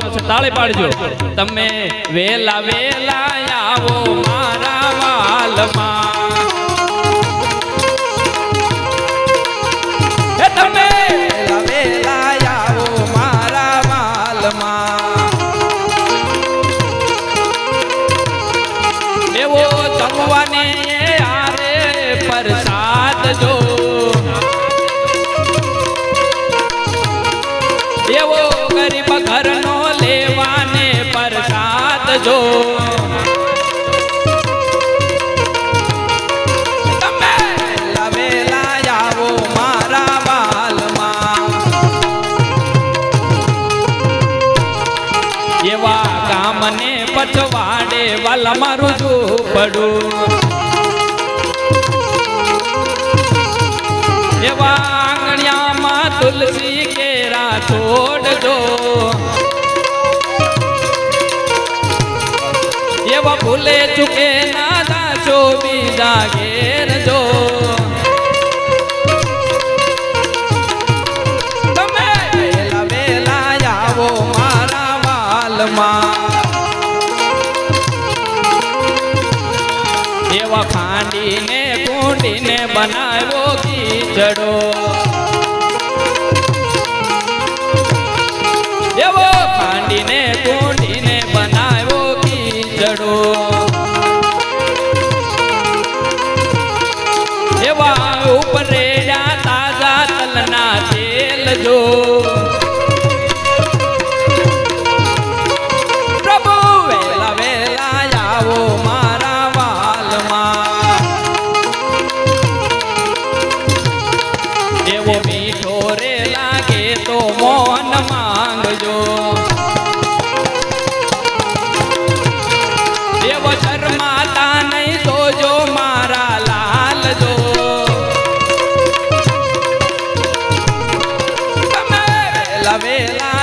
તાળી પાડજો તમે વેલા વેલા આવો મારા વાલમાં તમે વેલા વેલા આવો મારા વાલમાં એવો જમવાને આરે પ્રસાદ જો એવો ગરીબ ઘરનો લેવાને પ્રસાદ જો તમે વેલા આવો મારા વાલમાં એવા ગામને પછવાડે વાલા મારું ઝૂંપડું એવા આંગણિયામાં તુલસી કેરા છોડજો એવા ભૂલે ચૂકે ના દાશો બીજા ઘેર જો તમે વેલા વેલા આવો મારા વાલમાં એવા ખાંડીને કુંડીને બનાવ્યો કીચડો એવો ખાંડીને કુંડીને બનાવ્યો કીચડો એવા ઉપરેડા તાજા તલના તેલ જો પ્રભુ વેલા વેલા આવો મારા વાલમાં એવો મીઠો રે લાગે તો મોન માંગજો એવો શર્માતા નહીં જોજો મારા લાલ જો તમે વેલા વેલા